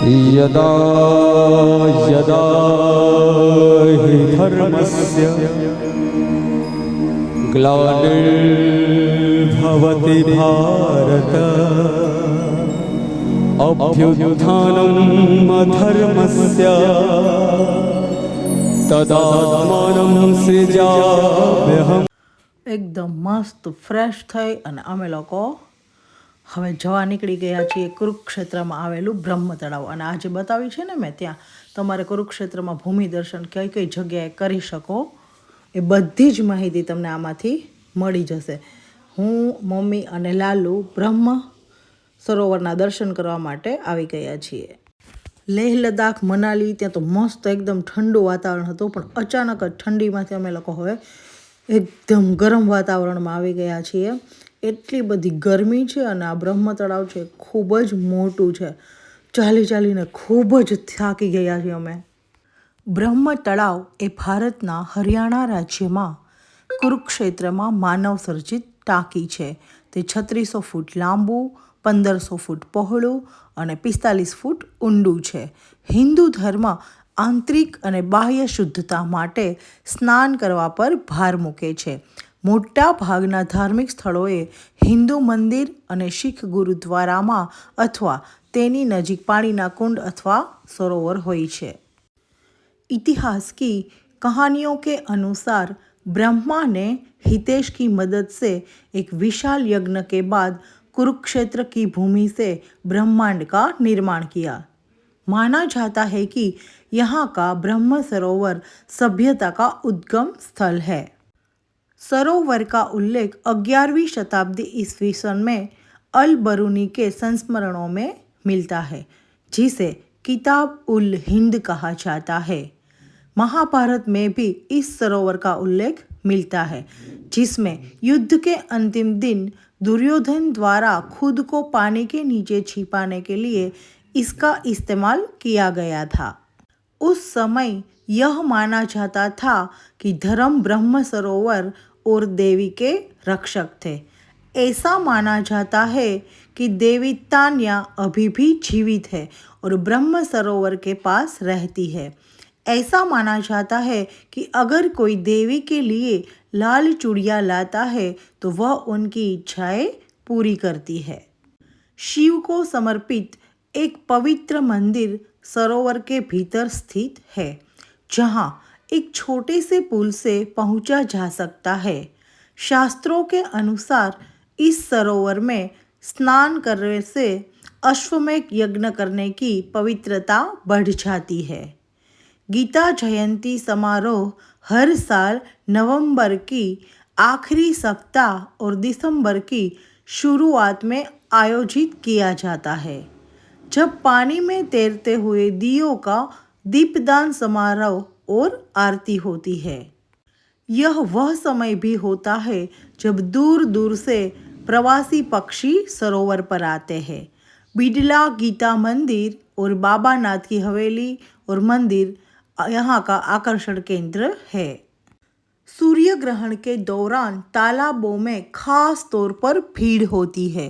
यदा यदा हि धर्मस्य ग्लानिर्भवति भारत अभ्युत्थानम् अधर्मस्य तदात्मानं सृजाम्यहम्। એકદમ મસ્ત ફ્રેશ થઈ અને અમે લોકો હવે જવા નીકળી ગયા છીએ કુરુક્ષેત્રમાં આવેલું બ્રહ્મ તળાવ. અને આજે બતાવ્યું છે ને મેં, ત્યાં તમારે કુરુક્ષેત્રમાં ભૂમિ દર્શન કઈ કઈ જગ્યાએ કરી શકો એ બધી જ માહિતી તમને આમાંથી મળી જશે. હું, મમ્મી અને લાલુ બ્રહ્મ સરોવરના દર્શન કરવા માટે આવી ગયા છીએ. લેહ લદ્દાખ, મનાલી ત્યાં તો મસ્ત એકદમ ઠંડુ વાતાવરણ હતું, પણ અચાનક જ ઠંડીમાંથી અમે લોકો હવે એકદમ ગરમ વાતાવરણમાં આવી ગયા છીએ. એટલી બધી ગરમી છે અને આ બ્રહ્મ તળાવ છે ખૂબ જ મોટું છે. ચાલી ચાલીને ખૂબ જ થાકી ગયા છીએ અમે. બ્રહ્મ તળાવ એ ભારતના હરિયાણા રાજ્યમાં કુરુક્ષેત્રમાં માનવ સર્જિત ટાંકી છે. તે 3600 ફૂટ લાંબુ, 1500 ફૂટ પહોળું અને 45 ફૂટ ઊંડું છે. હિન્દુ ધર્મ આંતરિક અને બાહ્ય શુદ્ધતા માટે સ્નાન કરવા પર ભાર મૂકે છે. મોટા ભાગના ધાર્મિક સ્થળોએ હિન્દુ મંદિર અને શીખ ગુરુદ્વારામાં અથવા તેની નજીક પાણીના કુંડ અથવા સરોवर હોય છે. इतिहास की कहानियों के अनुसार ब्रह्मा ने हितेश की मदद से एक विशाल यज्ञ के बाद कुरुक्षेत्र की भूमि से ब्रह्मांड का निर्माण किया. माना जाता है कि यहाँ का ब्रह्म सरोवर सभ्यता का उद्गम स्थल है. सरोवर का उल्लेख 11वीं शताब्दी ईस्वी सन में अल बरूनी के संस्मरणों में मिलता है, जिसे किताब उल हिंद कहा जाता है. महाभारत में भी इस सरोवर का उल्लेख मिलता है, जिसमें युद्ध के अंतिम दिन दुर्योधन द्वारा खुद को पानी के नीचे छिपाने के लिए इसका इस्तेमाल किया गया था. उस समय यह माना जाता था कि धर्म ब्रह्म सरोवर और देवी के रक्षक थे. ऐसा माना जाता है कि देवी तान्या अभी भी जीवित है और ब्रह्म सरोवर के पास रहती है. ऐसा माना जाता है कि अगर कोई देवी के लिए लाल चूड़िया लाता है तो वह उनकी इच्छाएं पूरी करती है. शिव को समर्पित एक पवित्र मंदिर सरोवर के भीतर स्थित है, जहाँ एक छोटे से पुल से पहुँचा जा सकता है. शास्त्रों के अनुसार इस सरोवर में स्नान करने से अश्वमेध यज्ञ करने की पवित्रता बढ़ जाती है. गीता जयंती समारोह हर साल नवंबर की आखिरी सप्ताह और दिसंबर की शुरुआत में आयोजित किया जाता है, जब पानी में तैरते हुए दियों का दीपदान समारोह और आरती होती है. यह वह समय भी होता है जब दूर दूर से प्रवासी पक्षी सरोवर पर आते हैं. बिडला गीता मंदिर और बाबा नाथ की हवेली और मंदिर यहाँ का आकर्षण केंद्र है. सूर्य ग्रहण के दौरान तालाबों में खास तौर पर भीड़ होती है,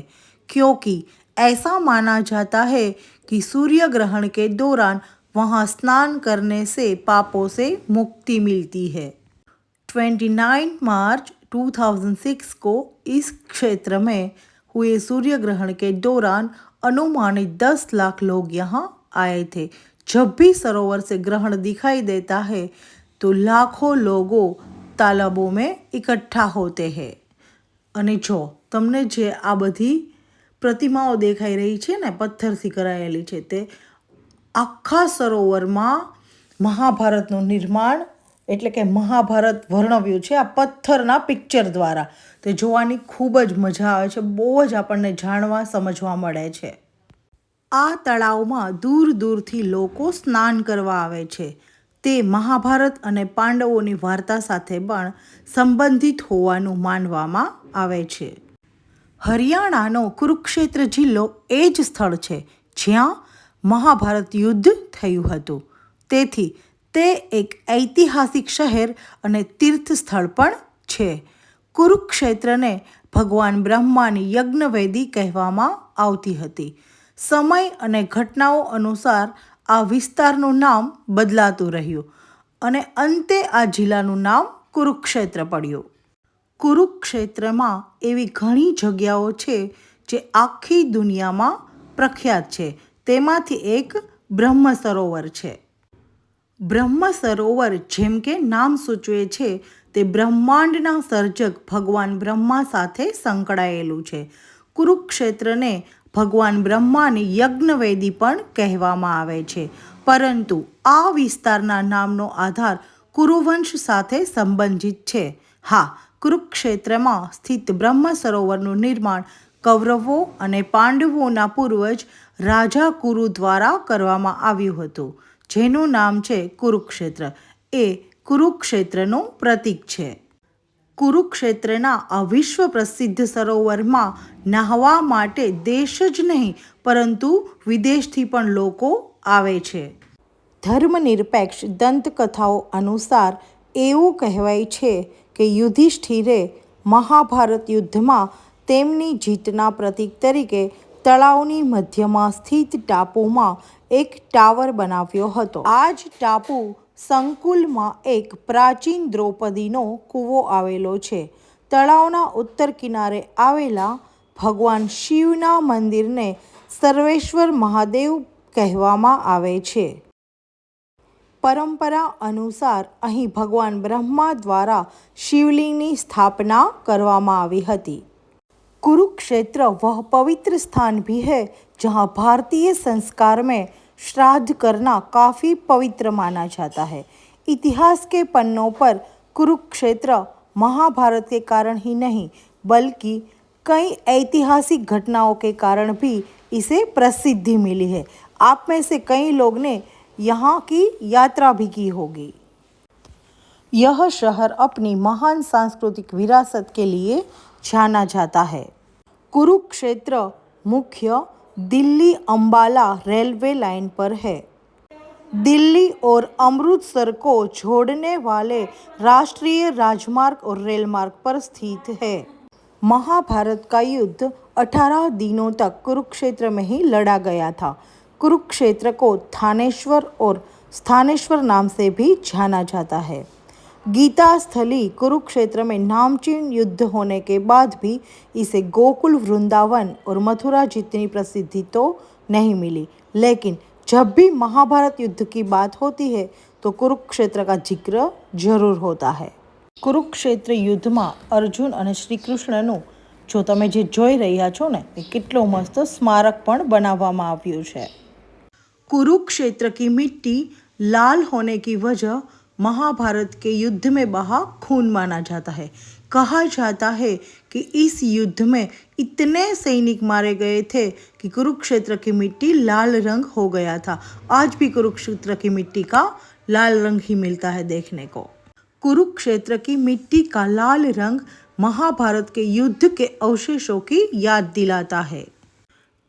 क्योंकि ऐसा माना जाता है कि सूर्य ग्रहण के दौरान वहाँ स्नान करने से पापों से मुक्ति मिलती है. 29 मार्च 2006 को इस क्षेत्र में हुए सूर्य ग्रहण के दौरान अनुमानित 10 लाख लोग यहाँ आए थे. जब भी सरोवर से ग्रहण दिखाई देता है तो लाखों लोगों तालाबों में इकट्ठा होते हैं. અને જો તમને જે આ બધી પ્રતિમાઓ દેખાઈ રહી છે ને, પથ્થરથી કરાયેલી છે, તે આખા સરોવરમાં મહાભારતનું નિર્માણ એટલે કે મહાભારત વર્ણવ્યું છે આ પથ્થરના પિક્ચર દ્વારા. તે જોવાની ખૂબ જ મજા આવે છે, બહુ જ આપણને જાણવા સમજવા મળે છે. આ તળાવમાં દૂર દૂરથી લોકો સ્નાન કરવા આવે છે. તે મહાભારત અને પાંડવોની વાર્તા સાથે પણ સંબંધિત હોવાનું માનવામાં આવે છે. હરિયાણાનો કુરુક્ષેત્ર જિલ્લો એ જ સ્થળ છે જ્યાં મહાભારત યુદ્ધ થયું હતું. તેથી તે એક ઐતિહાસિક શહેર અને તીર્થ સ્થળ પણ છે. કુરુક્ષેત્રને ભગવાન બ્રહ્માની યજ્ઞવેદી કહેવામાં આવતી હતી. સમય અને ઘટનાઓ અનુસાર આ વિસ્તારનું નામ બદલાતું રહ્યું અને અંતે આ જિલ્લાનું નામ કુરુક્ષેત્ર પડ્યું. કુરુક્ષેત્રમાં એવી ઘણી જગ્યાઓ છે જે આખી દુનિયામાં પ્રખ્યાત છે. તેમાંથી એક બ્રહ્મ સરોવર છે. બ્રહ્મ સરોવર જેમ કે નામ સૂચવે છે તે બ્રહ્માંડના સર્જક ભગવાન બ્રહ્મા સાથે સંકળાયેલું છે. કુરુક્ષેત્રને ભગવાન બ્રહ્માની યજ્ઞવેદી પણ કહેવામાં આવે છે. પરંતુ આ વિસ્તારના નામનો આધાર કુરુવંશ સાથે સંબંધિત છે. હા, કુરુક્ષેત્રમાં સ્થિત બ્રહ્મ સરોવરનું નિર્માણ કૌરવો અને પાંડવોના પૂર્વજ રાજા કુરુ દ્વારા કરવામાં આવ્યું હતું, જેનું નામ છે કુરુક્ષેત્ર. એ કુરુક્ષેત્રનું પ્રતીક છે. કુરુક્ષેત્રના આ વિશ્વ પ્રસિદ્ધ સરોવરમાં નહાવા માટે દેશ જ નહીં પરંતુ વિદેશથી પણ લોકો આવે છે. ધર્મનિરપેક્ષ દંતકથાઓ અનુસાર એવું કહેવાય છે કે યુધિષ્ઠિરે મહાભારત યુદ્ધમાં તેમની જીતના પ્રતીક તરીકે તળાવની મધ્યમાં સ્થિત ટાપુમાં એક ટાવર બનાવ્યો હતો. આ જ ટાપુ સંકુલમાં એક પ્રાચીન દ્રૌપદીનો કૂવો આવેલો છે. તળાવના ઉત્તર કિનારે આવેલા ભગવાન શિવના મંદિરને સર્વેશ્વર મહાદેવ કહેવામાં આવે છે. પરંપરા અનુસાર અહીં ભગવાન બ્રહ્મા દ્વારા શિવલિંગની સ્થાપના કરવામાં આવી હતી. कुरुक्षेत्र वह पवित्र स्थान भी है जहाँ भारतीय संस्कार में श्राद्ध करना काफ़ी पवित्र माना जाता है. इतिहास के पन्नों पर कुरुक्षेत्र महाभारत के कारण ही नहीं बल्कि कई ऐतिहासिक घटनाओं के कारण भी इसे प्रसिद्धि मिली है. आप में से कई लोग ने यहाँ की यात्रा भी की होगी. यह शहर अपनी महान सांस्कृतिक विरासत के लिए जाना जाता है. कुरुक्षेत्र मुख्य दिल्ली अंबाला रेलवे लाइन पर है. दिल्ली और अमृतसर को जोड़ने वाले राष्ट्रीय राजमार्ग और रेल मार्ग पर स्थित है. महाभारत का युद्ध 18 दिनों तक कुरुक्षेत्र में ही लड़ा गया था. कुरुक्षेत्र को थानेश्वर और स्थानेश्वर नाम से भी जाना जाता है. गीता स्थली कुरुक्षेत्र में नामचीन युद्ध होने के बाद भी इसे गोकुल, वृंदावन और मथुरा जितनी प्रसिद्धि तो नहीं मिली, लेकिन जब भी महाभारत युद्ध की बात होती है तो कुरुक्षेत्र का जिक्र जरूर होता है. કુરુક્ષેત્ર યુદ્ધમાં અર્જુન અને શ્રી કૃષ્ણનું જો તમે જે જોઈ રહ્યા છો ને એ કેટલો મસ્ત સ્મારક પણ બનાવવામાં આવ્યું છે. कुरुक्षेत्र की मिट्टी लाल होने की वजह महाभारत के युद्ध में बहा खून माना जाता है. कहा जाता है कि इस युद्ध में इतने सैनिक मारे गए थे कि कुरुक्षेत्र की मिट्टी लाल रंग हो गया था. आज भी कुरुक्षेत्र की मिट्टी का लाल रंग ही मिलता है देखने को. कुरुक्षेत्र की मिट्टी का लाल रंग महाभारत के युद्ध के अवशेषों की याद दिलाता है.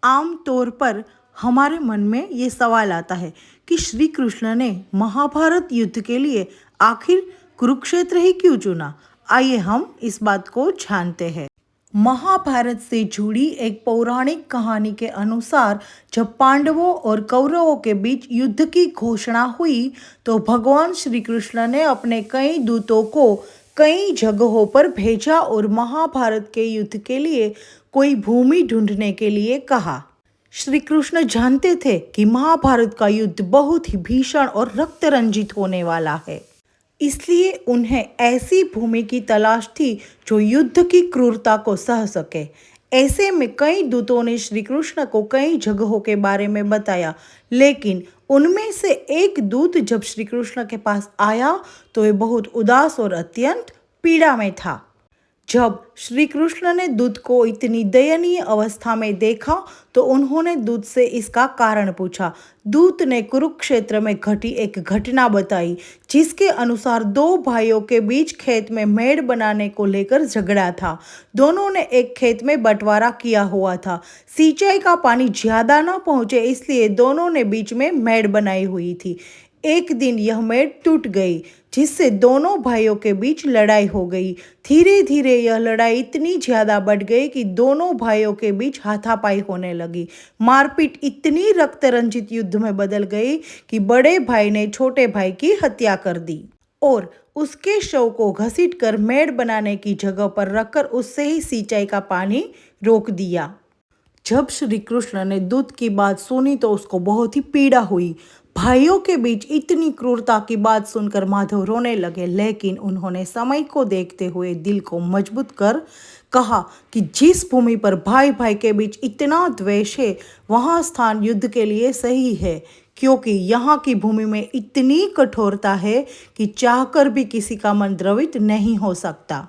आम तौर पर हमारे मन में ये सवाल आता है कि श्री कृष्ण ने महाभारत युद्ध के लिए आखिर कुरुक्षेत्र ही क्यों चुना. आइए हम इस बात को जानते हैं. महाभारत से जुड़ी एक पौराणिक कहानी के अनुसार जब पांडवों और कौरवों के बीच युद्ध की घोषणा हुई तो भगवान श्री कृष्ण ने अपने कई दूतों को कई जगहों पर भेजा और महाभारत के युद्ध के लिए कोई भूमि ढूंढने के लिए कहा. श्री कृष्ण जानते थे कि महाभारत का युद्ध बहुत ही भीषण और रक्त रंजित होने वाला है, इसलिए उन्हें ऐसी भूमि की तलाश थी जो युद्ध की क्रूरता को सह सके. ऐसे में कई दूतों ने श्री कृष्ण को कई जगहों के बारे में बताया, लेकिन उनमें से एक दूत जब श्री कृष्ण के पास आया तो वे बहुत उदास और अत्यंत पीड़ा में था. जब श्री कृष्ण ने दूत को इतनी दयनीय अवस्था में देखा तो उन्होंने दूत से इसका कारण पूछा. दूत ने कुरुक्षेत्र में घटी एक घटना बताई जिसके अनुसार दो भाइयों के बीच खेत में मेड़ बनाने को लेकर झगड़ा था. दोनों ने एक खेत में बंटवारा किया हुआ था. सिंचाई का पानी ज़्यादा न पहुँचे इसलिए दोनों ने बीच में मेड़ बनाई हुई थी. एक दिन यह मेड़ टूट गई, जिससे दोनों भाइयों के बीच लड़ाई हो गई। धीरे धीरे यह लड़ाई इतनी ज़्यादा बढ़ गई कि दोनों भाइयों के बीच हाथापाई होने लगी। मारपीट इतनी रक्त-रंजित युद्ध में बदल गई कि बड़े भाई ने छोटे भाई की हत्या कर दी और उसके शव को घसीटकर मेड़ बनाने की जगह पर रखकर उससे ही सिंचाई का पानी रोक दिया। जब श्री कृष्ण ने दूत की बात सुनी तो उसको बहुत ही पीड़ा हुई। भाइयों के बीच इतनी क्रूरता की बात सुनकर माधव रोने लगे, लेकिन उन्होंने समय को देखते हुए दिल को मजबूत कर कहा कि जिस भूमि पर भाई भाई के बीच इतना द्वेष है, वहाँ स्थान युद्ध के लिए सही है, क्योंकि यहाँ की भूमि में इतनी कठोरता है कि चाहकर भी किसी का मन द्रवित नहीं हो सकता।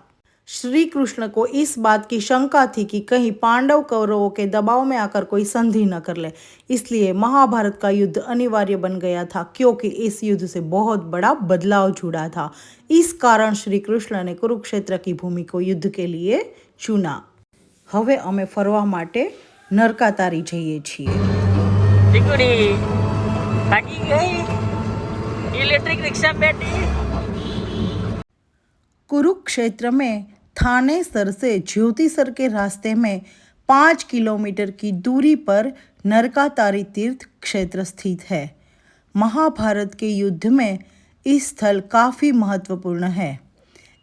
श्री कृष्ण को इस बात की शंका थी कि कहीं पांडव कौरवों के दबाव में आकर कोई संधि न कर ले, इसलिए महाभारत का युद्ध अनिवार्य बन गया था, क्योंकि इस युद्ध से बहुत बड़ा बदलाव जुड़ा था। इस कारण श्री कृष्ण ने कुरुक्षेत्र की भूमि को युद्ध के लिए चुना। હવે અમે ફરવા માટે નરકાતારી જઈએ છીએ। ટીકડી થાકી ગઈ, ઇલેક્ટ્રિક रिक्शा बैठी। कुरुक्षेत्र में थानेसर से ज्योतिसर के रास्ते में 5 किलोमीटर की दूरी पर नरकातारी तीर्थ क्षेत्र स्थित है। महाभारत के युद्ध में इस स्थल काफ़ी महत्वपूर्ण है।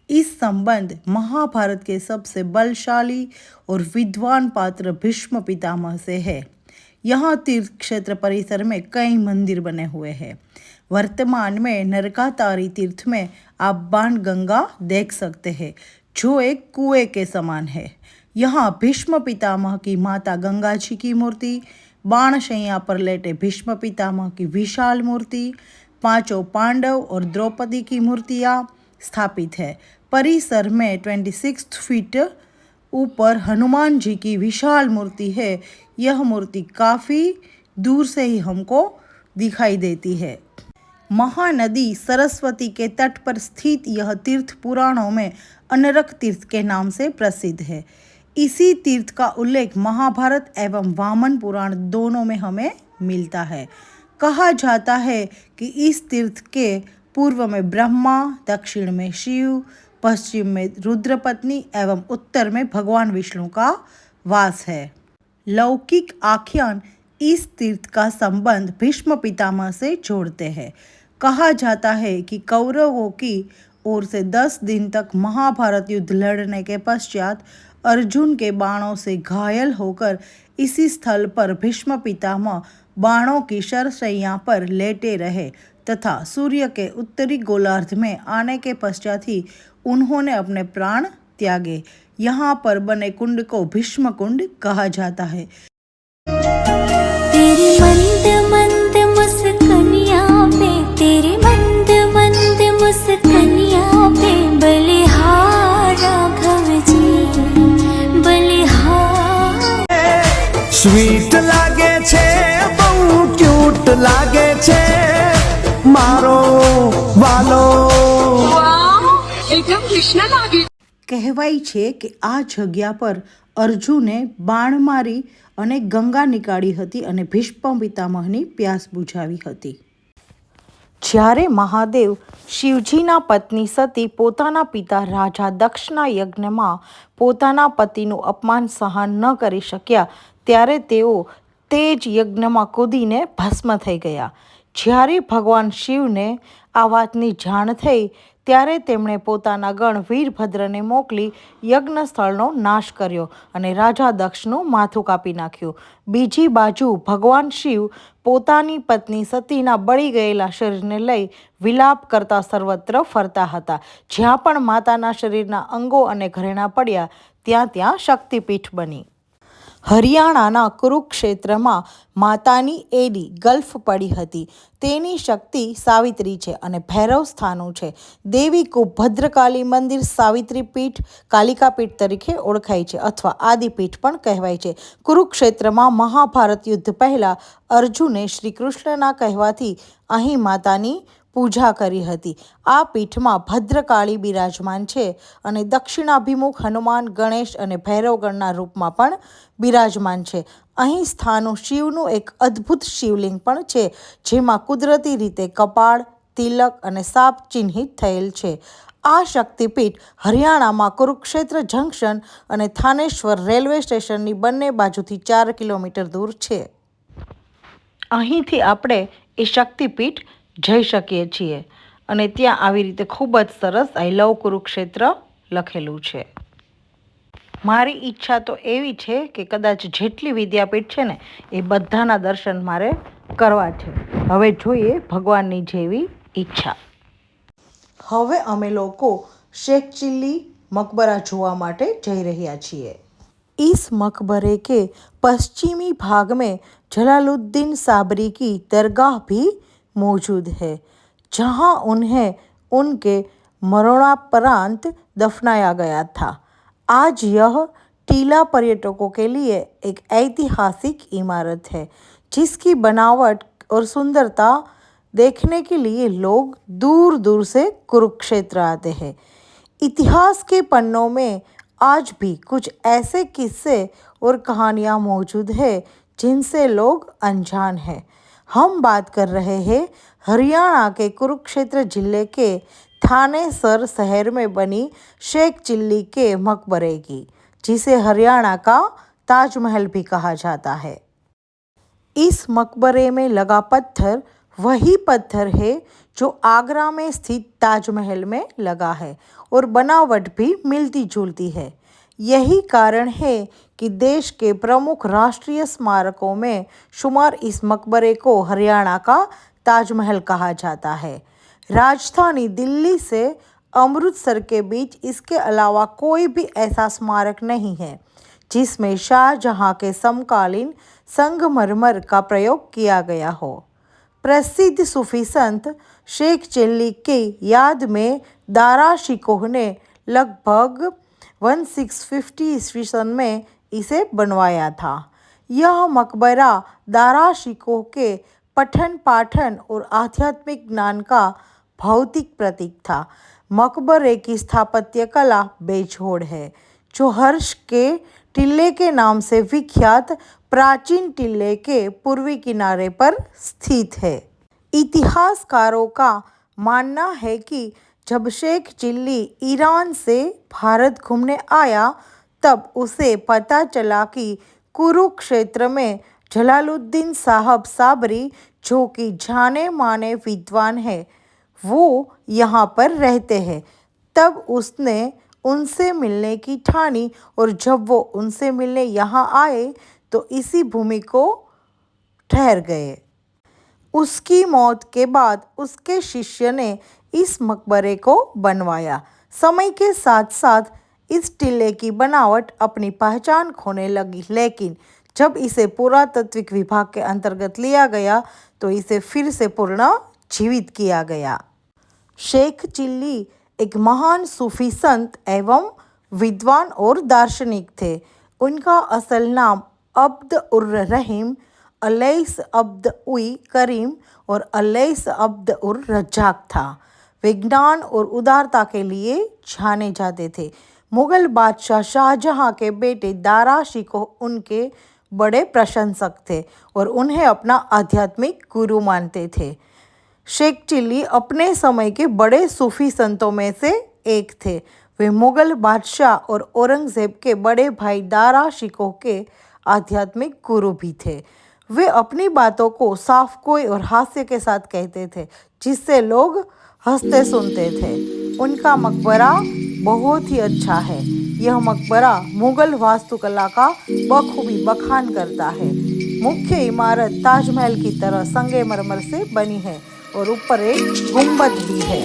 इस संबंध महाभारत के सबसे बलशाली और विद्वान पात्र भीष्म पितामह से है। यहाँ तीर्थ क्षेत्र परिसर में कई मंदिर बने हुए हैं। वर्तमान में नरकातारी तीर्थ में आप बाण गंगा देख सकते हैं, जो एक कुएं के समान है। यहाँ भीष्म पितामह की माता गंगा जी की मूर्ति, बाणशैया पर लेटे भीष्म पितामह की विशाल मूर्ति, पांचों पांडव और द्रौपदी की मूर्तियाँ स्थापित है। परिसर में 26 फीट ऊपर हनुमान जी की विशाल मूर्ति है। यह मूर्ति काफ़ी दूर से ही हमको दिखाई देती है। महानदी सरस्वती के तट पर स्थित यह तीर्थ पुराणों में अनरक तीर्थ के नाम से प्रसिद्ध है। इसी तीर्थ का उल्लेख महाभारत एवं वामन पुराण दोनों में हमें मिलता है। कहा जाता है कि इस तीर्थ के पूर्व में ब्रह्मा, दक्षिण में शिव, पश्चिम में रुद्रपत्नी एवं उत्तर में भगवान विष्णु का वास है। लौकिक आख्यान इस तीर्थ का संबंध भीष्म पितामह से जोड़ते हैं। कहा जाता है कि कौरवों की ओर से 10 दिन तक महाभारत युद्ध लड़ने के पश्चात अर्जुन के बाणों से घायल होकर इसी स्थल पर भीष्म पितामह बाणों की शरशैया पर लेटे रहे तथा सूर्य के उत्तरी गोलार्ध में आने के पश्चात ही उन्होंने अपने प्राण त्यागे। यहाँ पर बने कुंड को भीष्म कुंड कहा जाता है। तेरी मंद मंद मुस्कानियाँ पे, तेरी मंद मंद मुस्कानियाँ पे बलिहार राघव जी, बलिहार। स्वीट लागे छे, बहु क्यूट लागे छे, मारो वालो एकदम कृष्ण लागे। કહેવાય છે કે આ જગ્યા પર અર્જુને બાણ મારી અને ગંગા નીકાળી હતી અને ભીષ્મ પિતામહની પ્યાસ બુઝાવી હતી। જ્યારે મહાદેવ શિવજીના પત્ની સતી પોતાના પિતા રાજા દક્ષના યજ્ઞમાં પોતાના પતિનું અપમાન સહન ન કરી શક્યા, ત્યારે તેઓ તે જ યજ્ઞમાં કૂદીને ભસ્મ થઈ ગયા। જ્યારે ભગવાન શિવને આ વાતની જાણ થઈ ત્યારે તેમણે પોતાના ગણ વીરભદ્રને મોકલી યજ્ઞ સ્થળનો નાશ કર્યો અને રાજા દક્ષનું માથું કાપી નાખ્યું। બીજી બાજુ ભગવાન શિવ પોતાની પત્ની સતીના બળી ગયેલા શરીરને લઈ વિલાપ કરતા સર્વત્ર ફરતા હતા। જ્યાં પણ માતાના શરીરના અંગો અને ઘરેણા પડ્યા ત્યાં ત્યાં શક્તિપીઠ બની। હરિયાણાના કુરુક્ષેત્રમાં માતાની એડી ગલ્ફ પડી હતી। તેની શક્તિ સાવિત્રી છે અને ભૈરવ સ્થાનું છે। દેવી કુપ ભદ્રકાલી મંદિર સાવિત્રી પીઠ, કાલિકા પીઠ તરીકે ઓળખાય છે અથવા આદિપીઠ પણ કહેવાય છે। કુરુક્ષેત્રમાં મહાભારત યુદ્ધ પહેલાં અર્જુને શ્રી કૃષ્ણના કહેવાથી અહીં માતાની પૂજા કરી હતી. આ પીઠમાં ભદ્રકાળી બિરાજમાન છે અને દક્ષિણાભિમુખ હનુમાન, ગણેશ અને ભૈરવગણના રૂપમાં પણ બિરાજમાન છે. અહીં સ્થાનું શિવનું એક અદ્ભુત શિવલિંગ પણ છે, જેમાં કુદરતી રીતે કપાળ, તિલક અને સાપ ચિહ્નિત થયેલ છે. આ શક્તિપીઠ હરિયાણામાં કુરુક્ષેત્ર જંકશન અને થાનેશ્વર રેલવે સ્ટેશનની બંને બાજુથી 4 કિલોમીટર દૂર છે. અહીંથી આપણે એ શક્તિપીઠ જઈ શકીએ છીએ અને ત્યાં આવી રીતે ખૂબ જ સરસ આઈ લવ કુરુક્ષેત્ર લખેલું છે. મારી ઈચ્છા તો એવી છે કે કદાચ જેટલી વિદ્યાપીઠ છે ને એ બધાના દર્શન મારે કરવા છે. હવે જોઈએ ભગવાનની જેવી ઈચ્છા. હવે અમે લોકો शेख चिल्ली मकबरा જોવા માટે જઈ રહ્યા છીએ. इस मकबरे के पश्चिमी भाग में जलालुद्दीन साबरी की दरगाह भी मौजूद है, जहां उन्हें उनके मरणोपरांत दफनाया गया था. आज यह टीला पर्यटकों के लिए एक ऐतिहासिक इमारत है, जिसकी बनावट और सुंदरता देखने के लिए लोग दूर दूर से कुरुक्षेत्र आते हैं. इतिहास के पन्नों में आज भी कुछ ऐसे किस्से और कहानियाँ मौजूद हैं जिनसे लोग अनजान हैं. हम बात कर रहे हैं हरियाणा के कुरुक्षेत्र जिले के थानेसर शहर में बनी शेख चिल्ली के मकबरे की, जिसे हरियाणा का ताजमहल भी कहा जाता है. इस मकबरे में लगा पत्थर वही पत्थर है जो आगरा में स्थित ताजमहल में लगा है और बनावट भी मिलती जुलती है. यही कारण है कि देश के प्रमुख राष्ट्रीय स्मारकों में शुमार इस मकबरे को हरियाणा का ताजमहल कहा जाता है. राजधानी दिल्ली से अमृतसर के बीच इसके अलावा कोई भी ऐसा स्मारक नहीं है जिसमें शाहजहां के समकालीन संगमरमर का प्रयोग किया गया हो. प्रसिद्ध सूफी संत शेख चिल्ली की याद में दारा शिकोह ने लगभग 1650 ईस्वी सन में इसे बनवाया था. यह मकबरा दारा शिकोह के पठन पाठन और आध्यात्मिक ज्ञान का भौतिक प्रतीक था. मकबरे की स्थापत्य कला बेजोड़ है, जो हर्ष के टिल्ले के नाम से विख्यात प्राचीन टिल्ले के पूर्वी किनारे पर स्थित है. इतिहासकारों का मानना है कि जब शेख चिल्ली ईरान से भारत घूमने आया, तब उसे पता चला कि कुरुक्षेत्र में जलालुद्दीन साहब साबरी, जो कि जाने माने विद्वान हैं, वो यहाँ पर रहते हैं. तब उसने उनसे मिलने की ठानी और जब वो उनसे मिलने यहाँ आए तो इसी भूमि को ठहर गए. उसकी मौत के बाद उसके शिष्य ने इस मकबरे को बनवाया. समय के साथ साथ इस टिल्ले की बनावट अपनी पहचान खोने लगी, लेकिन जब इसे पुरातत्विक विभाग के अंतर्गत लिया गया तो इसे फिर से पुनर्जीवित किया गया. शेख चिल्ली एक महान सूफी संत एवं विद्वान और दार्शनिक थे. उनका असल नाम अब्द उर रहीम, अलैस अब्द उई करीम और अलैस अब्द उर रज्जाक था. विज्ञान और उदारता के लिए जाने जाते थे. मुगल बादशाह शाहजहां के बेटे दारा शिकोह उनके बड़े प्रशंसक थे और उन्हें अपना आध्यात्मिक गुरु मानते थे. शेख चिल्ली अपने समय के बड़े सूफी संतों में से एक थे. वे मुगल बादशाह और औरंगजेब के बड़े भाई दारा शिकोह के आध्यात्मिक गुरु भी थे. वे अपनी बातों को साफ गोई और हास्य के साथ कहते थे, जिससे लोग हंसते सुनते थे. उनका मकबरा बहुत ही अच्छा है. यह मकबरा मुगल वास्तुकला का बखूबी बखान करता है. मुख्य इमारत ताजमहल की तरह संगमरमर से बनी है और ऊपर एक गुंबद भी है.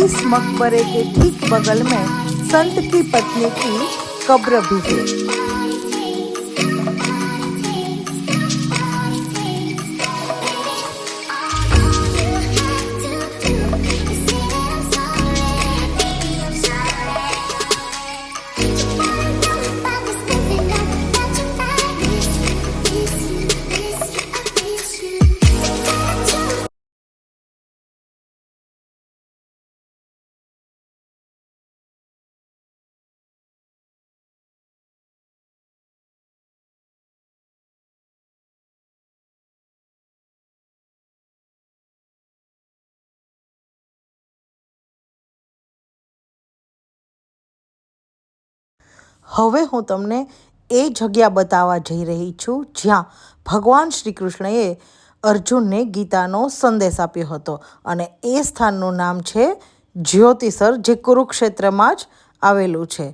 इस मकबरे के ठीक बगल में संत की पत्नी की कब्र भी है. હવે હું તમને એ જગ્યા બતાવવા જઈ રહી છું જ્યાં ભગવાન શ્રી કૃષ્ણએ અર્જુનને ગીતાનો સંદેશ આપ્યો હતો અને એ સ્થાનનું નામ છે જ્યોતિસર, જે કુરુક્ષેત્રમાં જ આવેલું છે.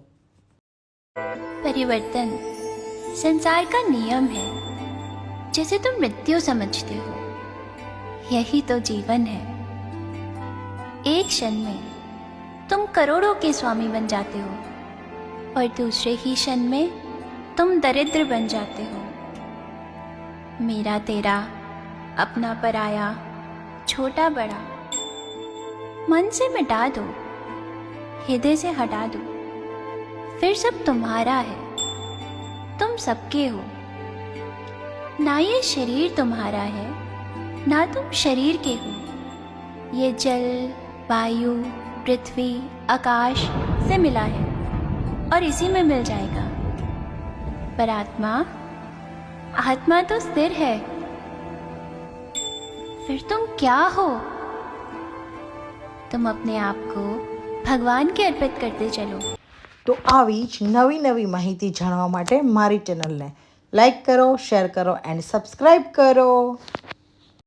परिवर्तन संसार का नियम है. जैसे तुम मृत्यु समझते हो, यही तो जीवन है. एक क्षण में तुम करोड़ों के स्वामी बन जाते हो और दूसरे ही क्षण में तुम दरिद्र बन जाते हो. मेरा तेरा, अपना पराया, छोटा बड़ा मन से मिटा दो, हृदय से हटा दो, फिर सब तुम्हारा है. तुम सबके हो. ना ये शरीर तुम्हारा है, ना तुम शरीर के हो. ये जल, वायु, पृथ्वी, आकाश से मिला है और इसी में मिल जाएगा. पर आत्मा तो स्थिर है. फिर तुम क्या हो? तुम अपने आप को भगवान के अर्पित करते चलो. તો આવી જ નવી નવી માહિતી જાણવા માટે મારી ચેનલને લાઈક કરો, શેર કરો એન્ડ સબસ્ક્રાઈબ કરો.